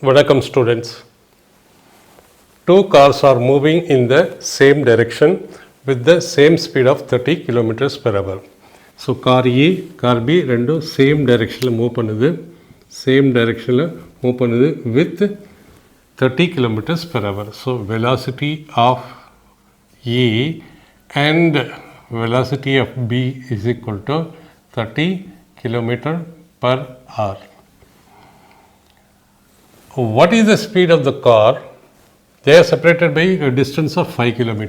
Vanakkam students. Two cars are moving in the same direction with the same speed of 30 kilometers per hour. So car A, car B ரெண்டும் same direction move பண்ணுது. Same direction move பண்ணுது with 30 kilometers per hour. So velocity of A and velocity of B is equal to 30 kilometer per hour. What is the speed of the car? They are separated by a distance of 5 km.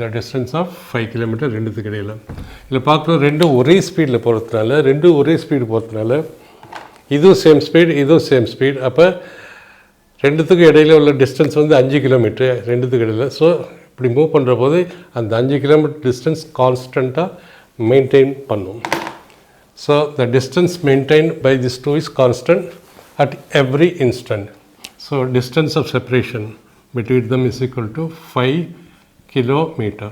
The distance of 5 km ரெண்டுத்துக்கு இடையில இதில் பார்க்குறோம் ரெண்டும் ஒரே ஸ்பீடில் போகிறதுனால இதுவும் same speed இதுவும் சேம் ஸ்பீட். அப்போ ரெண்டுத்துக்கு இடையில உள்ள டிஸ்டன்ஸ் வந்து 5 கிலோமீட்டர் ரெண்டுத்துக்கு இடையில. ஸோ இப்படி மூவ் பண்ணுற போது அந்த 5 கிலோமீட்டர் டிஸ்டன்ஸ் கான்ஸ்டண்ட்டாக மெயின்டைன் பண்ணும். So the distance maintain by this two is constant at every instant. So distance of separation between them is equal to 5 kilometer.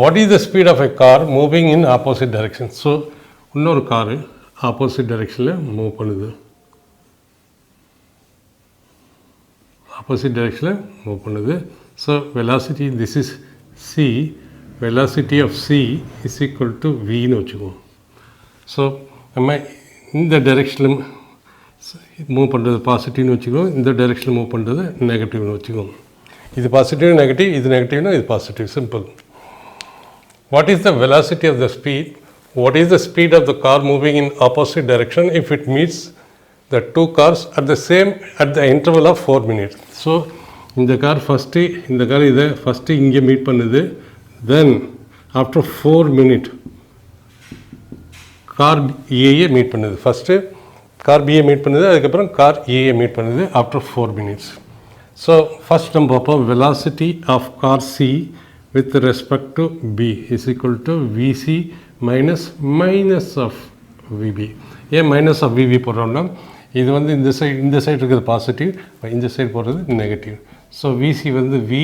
What is the speed of a car moving in opposite direction? So இன்னொரு car opposite டைரெக்ஷனில் move பண்ணுது. So velocity this is C. Velocity of C is equal to Vன்னு வச்சுக்குவோம். So நம்ம இந்த டைரெக்ஷனில் move பண்ணுறது பாசிட்டிவ்னு வச்சுக்குவோம், இந்த டைரெக்ஷனில் மூவ் பண்ணுறது நெகட்டிவ்னு வச்சுக்குவோம். இது பாசிட்டிவ் நெகட்டிவ், இது நெகட்டிவ்னா இது positive. Simple. What is the velocity of the speed? What is the speed of the car moving in opposite direction if it meets the two cars at the interval of 4 minutes? So இந்த car இந்த car இதை first இங்கே meet பண்ணுது. Then after 4 minutes car ஏயை meet பண்ணுது. First car பியை meet பண்ணுது, அதுக்கப்புறம் கார் ஏயை மீட் பண்ணுது ஆஃப்டர் 4 minutes. ஸோ ஃபஸ்ட் நம்ம பார்ப்போம் velocity of car C with respect to B is equal to VC minus of VB. ஏன் மைனஸ் ஆஃப் விபி போடுறோம்னா இது வந்து இந்த சைடு இருக்கிறது பாசிட்டிவ், இந்த சைடு போடுறது நெகட்டிவ். ஸோ விசி வந்து வி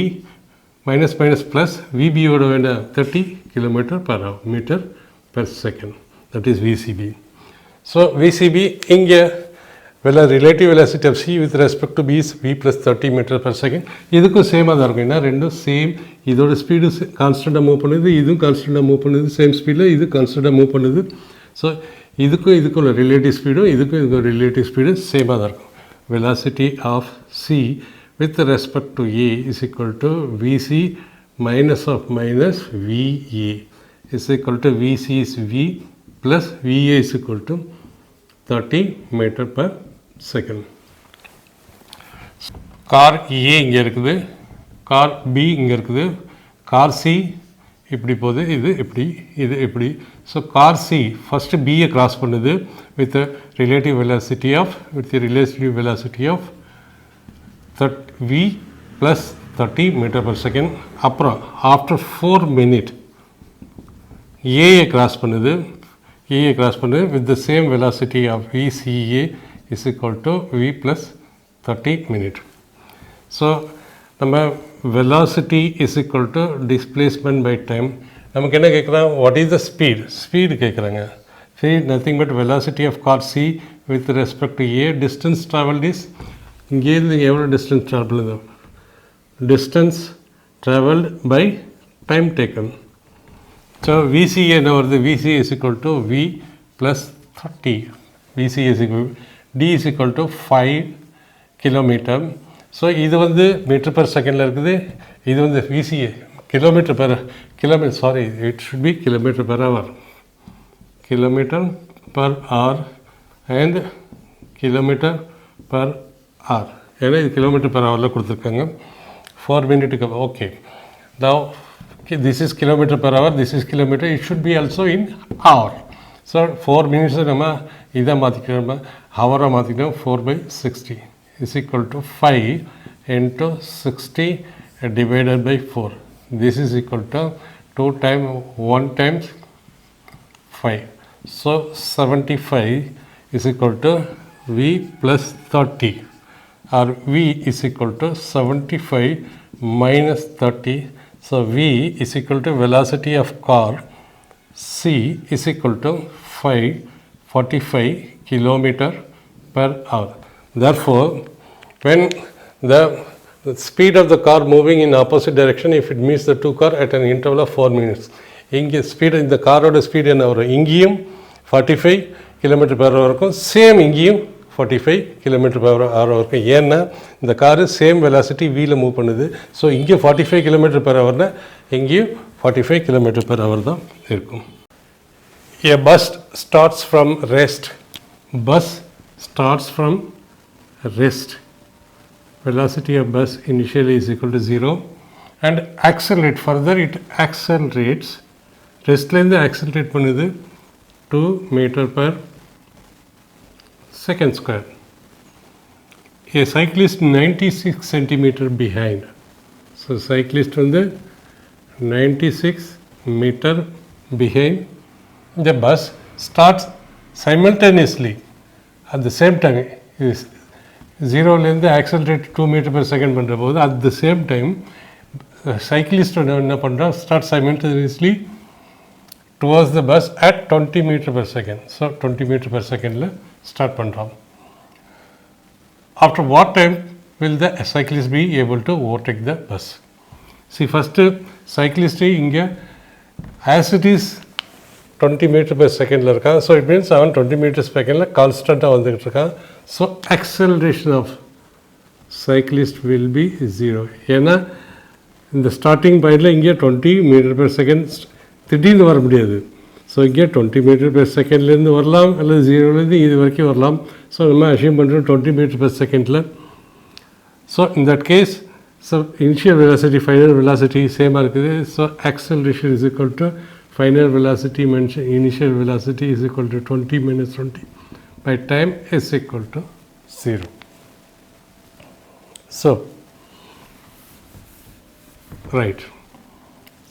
மைனஸ் ப்ளஸ் விபியோட வேண்ட 30 km/m per second. That is VCB. So VCB இங்கே relative velocity of C with respect to B is V plus 30 m/s. இதுக்கும் சேமாக தான் இருக்கும். ஏன்னா ரெண்டும் சேம், இதோட ஸ்பீடு கான்ஸ்டண்ட்டாக மூவ் பண்ணுது, இதுவும் கான்ஸ்டண்ட்டாக மூவ் பண்ணுது, சேம் ஸ்பீடில் இது கான்ஸ்டண்ட்டாக மூவ் பண்ணுது. ஸோ இதுக்கும் உள்ள ரிலேட்டிவ் ஸ்பீடும் இதுக்கும் ரிலேட்டிவ் ஸ்பீடும் சேமாக தான் இருக்கும். Velocity of C with respect to A is equal to VC minus VA is equal to VC is V plus VA is equal to 30 m/s. Car ஏ இங்கே இருக்குது, கார் பி இங்கே இருக்குது, கார் சி இப்படி போகுது, இது இப்படி. ஸோ கார் சி ஃபஸ்ட்டு பியை cross பண்ணுது with relative velocity of V plus 30 m/s. அப்புறம் ஆஃப்டர் 4 minutes ஏயை கிராஸ் பண்ணுது with the same velocity of VCA is equal to V plus 30 minutes. So நம்ம velocity is equal to displacement by time. நமக்கு என்ன கேட்குறாங்க? what is the speed கேட்குறாங்க. speed nothing but velocity of car C with respect to A. distance traveled is இங்கேருந்து எவ்வளோ distance traveled by time taken. So VCA என்ன வருது? VCA is equal to V plus 30. VCA is equal D is equal to 5 km. So இது வந்து metre per செகண்டில் இருக்குது, இது வந்து VCA it should be kilometer per hour and kilometer per hour. ஏன்னா இது கிலோமீட்டர் பர் ஹவரில் கொடுத்துருக்காங்க. 4 minutes. Okay. Now this is kilometer per hour, this is kilometer, it should be also in hour. So 4 minutes நம்ம இதை மாற்றிக்கிறோம், ஹவராக மாற்றிக்கிறோம். 4/60 is equal to 5 into 60 divided by 4. This is equal to 2 times 1 times 5. So 75 is equal to V plus 30, or V is equal to 75 minus 30. So V is equal to velocity of car C is equal to 545 kilometer per hour. Therefore, when the speed of the car moving in opposite direction, if it meets the two car at an interval of 4 minutes, இங்கே speed இந்த காரோட speed என்ன வரும், இங்கேயும் 45 kilometre per hour இருக்கும், same இங்கேயும் 45 kilometre per hour இருக்கும். ஏன்னா இந்த காரு சேம் வெலாசிட்டி வீல மூவ் பண்ணுது. ஸோ இங்கே 45 கிலோமீட்டர் பெர் ஹவர்னா இங்கேயும் 45 கிலோமீட்டர் பெர் ஹவர் தான் இருக்கும். A bus starts from rest. Bus starts from rest. Velocity of bus initially is equal to 0 and accelerate. Further it accelerates. Restலேருந்து accelerate பண்ணுது 2 meter per second square. A cyclist 96 centimeter behind. So cyclist வந்து 96 meter behind the bus starts simultaneously at the same time. Is 0லேருந்து accelerate 2 meter per second பண்ணுற போது at the same time cyclist என்ன பண்ணுறான், start simultaneously towards the bus at 20 meter per second. So 20 meter per secondல start பண்ணுறான். After what time will the cyclist be able to overtake the bus? See, first cyclist இங்கே as it is 20 meter per secondல இருக்கான். So it means அவன் 20 meters per secondல கான்ஸ்டண்ட்டாக வந்துக்கிட்டு இருக்கான். So acceleration of cyclist will be 0. ஏன்னா இந்த starting பாயிண்டில் இங்கே 20 meter per second திடீர்னு வர முடியாது. ஸோ இங்கே 20 meter per secondலேருந்து வரலாம் அல்லது 0லேருந்து இது வரைக்கும் வரலாம். ஸோ நம்ம அச்சீவ் பண்ணுறோம் 20 meter per secondல. So in that case so initial velocity final velocity சேமாக இருக்குது. So acceleration is equal to final velocity mentioned initial velocity is equal to 20 minus 20 by time is equal to 0. So right,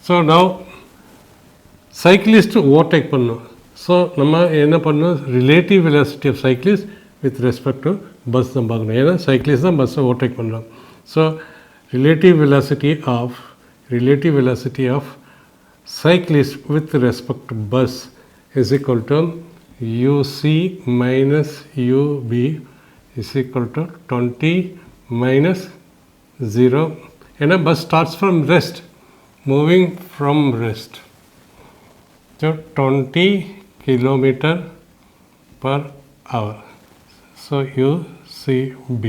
so now cyclist overtake பண்ணோம். So நம்ம என்ன பண்ணோம், relative velocity of cyclist with respect to bus தான் பார்க்கணும். ஏன்னா cyclist தான் பஸ்ஸை overtake பண்ணுறோம். So relative velocity of cyclist with respect to bus is equal to uc minus ub is equal to 20 minus 0. And a bus starts from rest, moving from rest. So 20 kilometer per hour. So ucb.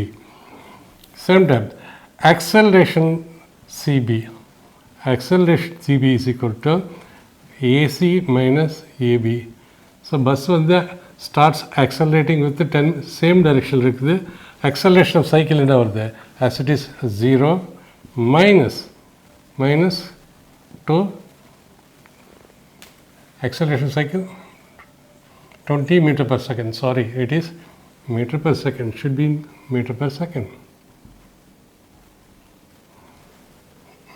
Same time, acceleration cb. Acceleration cb is equal to ac minus ab. So bus வந்து starts accelerating with the 10 same direction இருக்குது. Acceleration of cycle என்ன வருது, as it is 0 minus 2 acceleration cycle 20 meter per second. Sorry, it is meter per second, should be meter per second.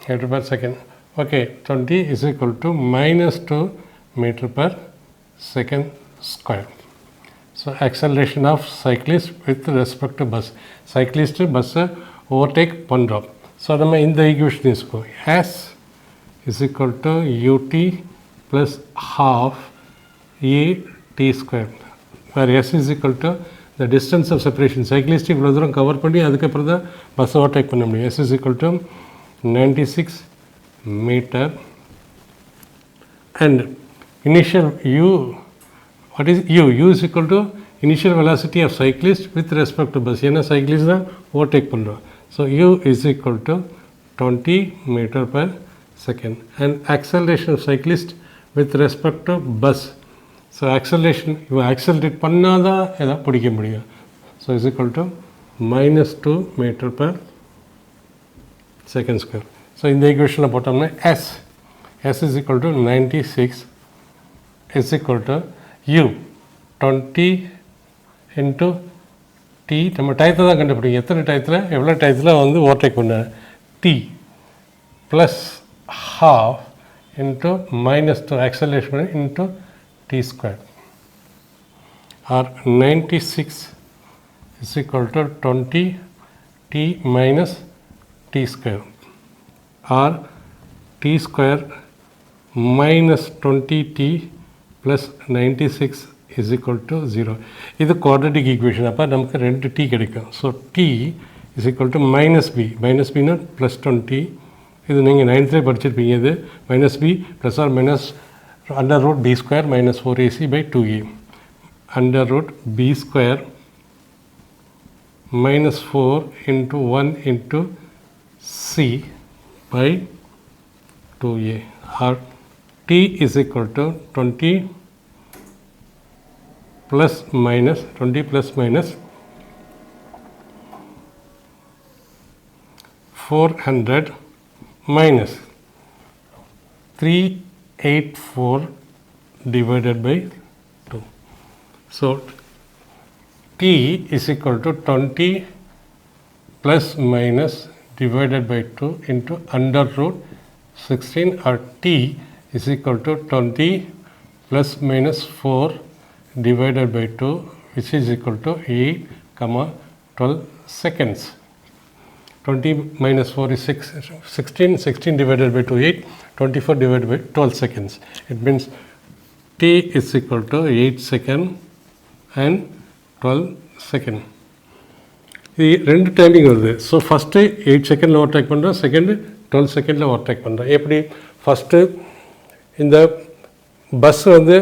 Meter per second. Okay, 20 is equal to minus 2 meter per second square. So acceleration of cyclist with respect to bus. Cyclist bus overtake பண்றோம். So நம்ம இந்த equation இஸ்கோ s is equal to ut plus half a t square, where s is equal to the distance of separation. Cyclist இவ்வளோ தூரம் cover பண்ணி அதுக்கப்புறம் தான் bus overtake பண்ண முடியும். s is equal to 96 meter and initial u, what is u? U is equal to initial velocity of cyclist with respect to bus. ஏன்னா cyclist தான் overtake பண்ணுறோம். So u is equal to 20 meter per second and acceleration of cyclist with respect to bus. So acceleration இவன் accelerate பண்ணாதான் எதாவது பிடிக்க முடியும். So is equal to minus 2 meter per second square. So இந்த ஈக்குவேஷனில் போட்டோம்னா s is equal to 96 is equal to u 20 into t. நம்ம டயத்தை தான் கண்டுபிடிக்கும், எத்தனை டயத்தில் எவ்வளோ டயத்தில் வந்து ஓவர்டேக் பண்ண, t plus half into minus 2 acceleration into t square, or 96 is equal to 20 t minus t square, or t square minus 20t plus 96 is equal to 0. இது quadratic equation. அப்போ நமக்கு 2t கிடைக்கும். So t is equal to minus b. Minus b not plus 20. இது நீங்கள் 9th படிச்சிருப்பீங்க. இது minus b plus or minus under root b square minus 4ac by 2a. Under root b square minus 4 into 1 into c by 2a. Or t is equal to 20 plus minus 20 plus minus 400 minus 384 divided by 2. So t is equal to 20 plus minus divided by 2 into under root 16, or t is equal to 20 plus minus 4 divided by 2, which is equal to 8, 12 seconds. 20 minus 4 is 16, 16 divided by 2, 8, 24 divided by 12 seconds. It means t is equal to 8 second and 12 second. இது ரெண்டு timing வருது. So first 8 செகண்டில் overtake பண்ணுறோம், second 12 செகண்டில் overtake பண்ணுறோம். எப்படி first இந்த bus வந்து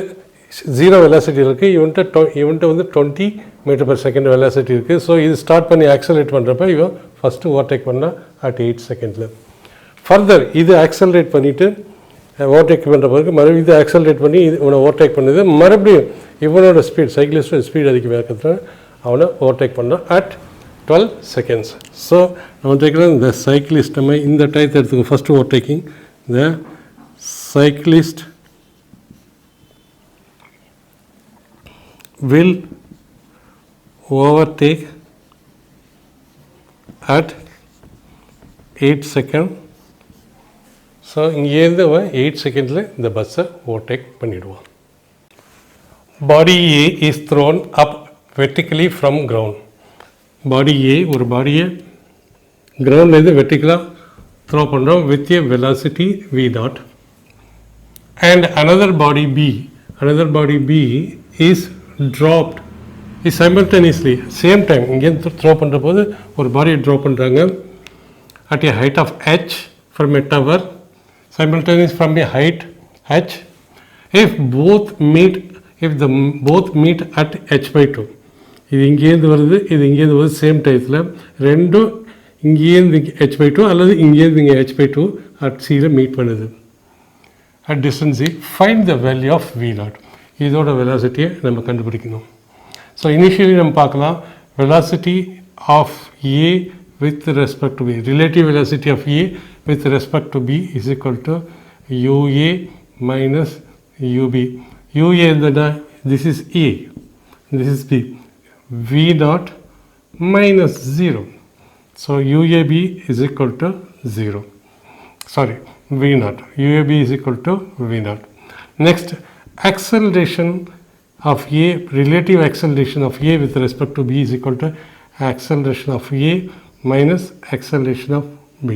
0 வெலாசிட்டி இருக்குது, இவன்ட்ட வந்து 20 மீட்டர் பர் செகண்ட் வெலாசிட்டி இருக்குது. ஸோ இது ஸ்டார்ட் பண்ணி ஆக்சலரேட் பண்ணுறப்ப இவன் ஃபஸ்ட்டு ஓவர்டேக் பண்ணால் at 8 செகண்டில். ஃபர்தர் இது ஆக்சலரேட் பண்ணிவிட்டு ஓவர்டேக் பண்ணுற பிறகு மறுபடியும் இது ஆக்சலரேட் பண்ணி இவனை ஓவர்டேக் பண்ணுது. மறுபடியும் இவனோட ஸ்பீட், சைக்கிளிஸ்டோட ஸ்பீட் அதிகமாக இருக்கிறதுனால அவனை ஓவர்டேக் பண்ணுறான் at 12 seconds. So நம்ம கேட்குறது இந்த சைக்கிளிஸ்ட், நம்ம இந்த டயத்தை எடுத்துக்கோ. First overtaking, the cyclist will overtake at 8 seconds. So இங்கேருந்து அவன் 8 செகண்டில் இந்த பஸ்ஸை ஓவர்டேக் பண்ணிவிடுவான். Body A is thrown up vertically from ground. Body A, ஒரு பாடியை கிரவுண்ட்லேருந்து வெர்டிக்கலாக த்ரோ பண்ணுறோம் with a velocity v naught. And another body B is dropped is simultaneously same time. இங்கேருந்து த்ரோ பண்ணுற போது ஒரு பாடியை ட்ரா பண்ணுறாங்க at a height of h from a tower, simultaneous from a height h. If both meet at h by 2, இது இங்கேருந்து வருது, இது இங்கேருந்து வருது, சேம் டயத்தில் ரெண்டும் இங்கேருந்து h by 2 அல்லது இங்கேருந்து இங்கே h by 2 at c meet பண்ணுது. at distance c, find the value of v naught. இதோட வெலாசிட்டியை நம்ம கண்டுபிடிக்கணும். ஸோ இனிஷியலி நம்ம பார்க்கலாம், velocity of A with respect to b, relative velocity of a with respect to b is equal to ua minus ub. ua is this is a, this is b, v naught minus 0. So uab is equal to 0. Sorry, v naught. uab is equal to v naught. Next, acceleration of a, relative acceleration of a with respect to b is equal to acceleration of a minus acceleration of b.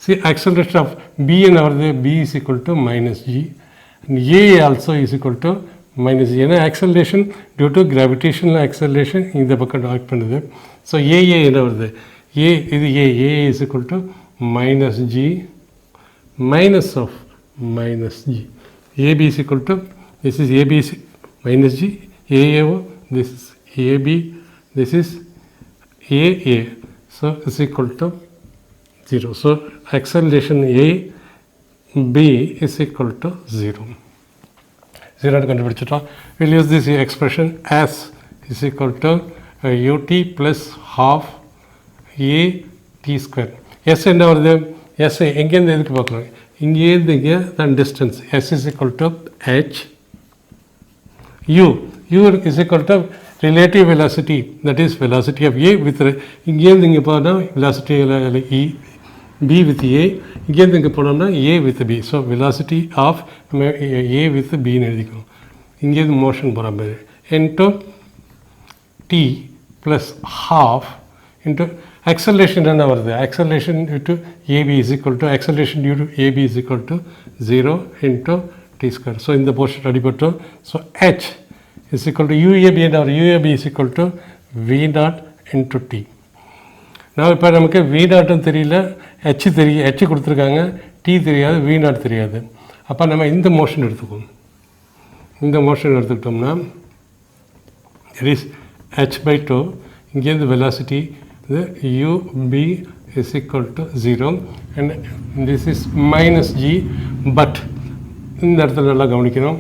See, acceleration of b and over there, b is equal to minus g, and a also is equal to minus g. And acceleration due to gravitational acceleration இந்த பக்கம் act பண்ணுது. So AA என்ன வருது, ஏ இது ஏ is equal to minus g minus of minus g. ab is equal to, this is ab is minus g, aao, this is ab, this is aa. So is equal to 0. So acceleration a b is equal to 0. 0 கண்டுபிடிச்சிட்டோம். We'll use this expression as is equal to ut plus half a t square. s என்ன வருது, s எங்கேருந்து எதுக்கு பார்க்கலாம், இங்கேருந்து இங்கே தான் distance. s is equal to h. u is equal to relative velocity, that is velocity of a with இங்கேருந்து இங்கே போனால் velocity e, b with a, இங்கேருந்து இங்கே போனோம்னா a with b. So velocity of a with b ன்னு எழுதிக்கணும். இங்கேருந்து motion போகிற மாதிரி into t plus half into acceleration என்ன வருது, acceleration due to ab is equal to, acceleration due to ab is equal to 0 into t square. So இந்த portion அடிபட்டோம். So h is equal to UAB and our UAB is equal to V naught into T. Now இப்போ நமக்கு V நாட்டும் தெரியல, H கொடுத்துருக்காங்க, T தெரியாது, V not தெரியாது. அப்போ நம்ம இந்த மோஷன் எடுத்துக்குவோம். இந்த மோஷன் எடுத்துக்கிட்டோம்னா it is h by 2, இங்கேருந்து velocity UB is equal to 0 and this is minus G, but இந்த இடத்துல நல்லா கவனிக்கணும்.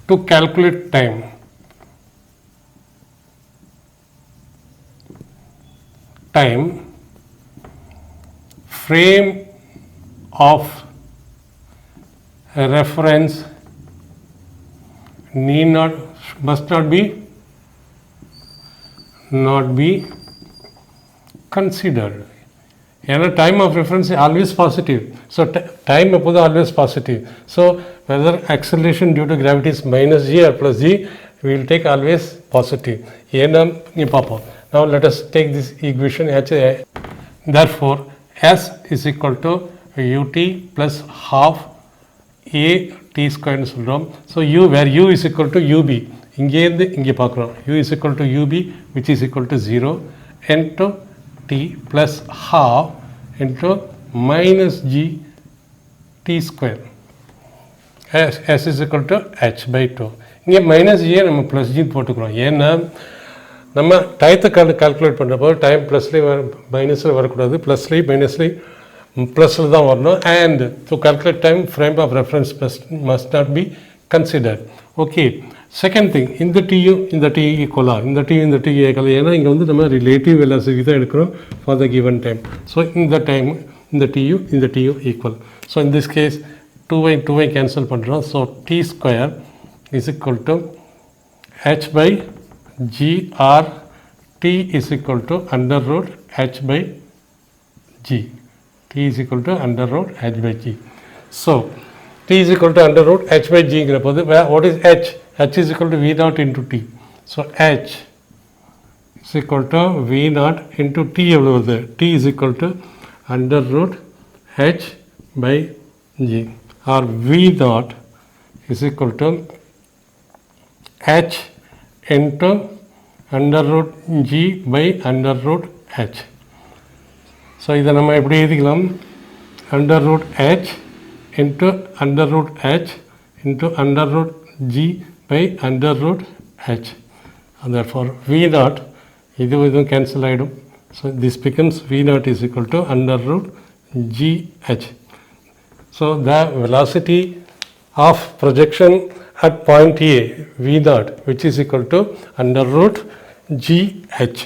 To calculate time frame of reference must not be considered. And time of reference is always positive. So time is always positive. So whether acceleration due to gravity is minus g or plus g, we will take always positive. Now let us take this equation. Therefore, S is equal to ut plus half a t square. So where u is equal to ub. U is equal to ub, which is equal to 0 into t plus half into minus g t square. S is equal to h by 2. இங்கே minus ஜியை நம்ம plus G போட்டுக்கிறோம். ஏன்னா நம்ம டயத்தை calculate பண்ணுறப்போ time ப்ளஸ்லேயும் மைனஸில் வரக்கூடாது, ப்ளஸ்லேயும் மைனஸ்லேயும் ப்ளஸில் தான் வரணும். And to calculate time frame of reference must not be considered. Okay, second thing, இந்த டீயும் இந்த டீ ஈக்குவலாக, இந்த டீ ஈக்குவலாக, ஏன்னா இங்கே வந்து நம்ம ரிலேட்டிவ் வெலாசிட்டி தான் எடுக்கிறோம் for the given time. So இந்த டைம் இந்த டீயும் equal. So in this case 2y cancel பண்ணுறோம். So t square is equal to h by g or t is equal to under root h by g. T is equal to under root h by g. So t is equal to under root h by g. What is h? H is equal to v naught into t. So h is equal to v naught into t. T is equal to under root h by g, or v naught is equal to h into under root g by under root h. So இதை நம்ம எப்படி எழுதிக்கலாம்? under root h into under root h into under root g by under root h. And therefore v naught இதுவும் cancel ஆகிடும். So this becomes v naught is equal to under root g h. So the velocity of projection at point A, v naught, which is equal to under root g h.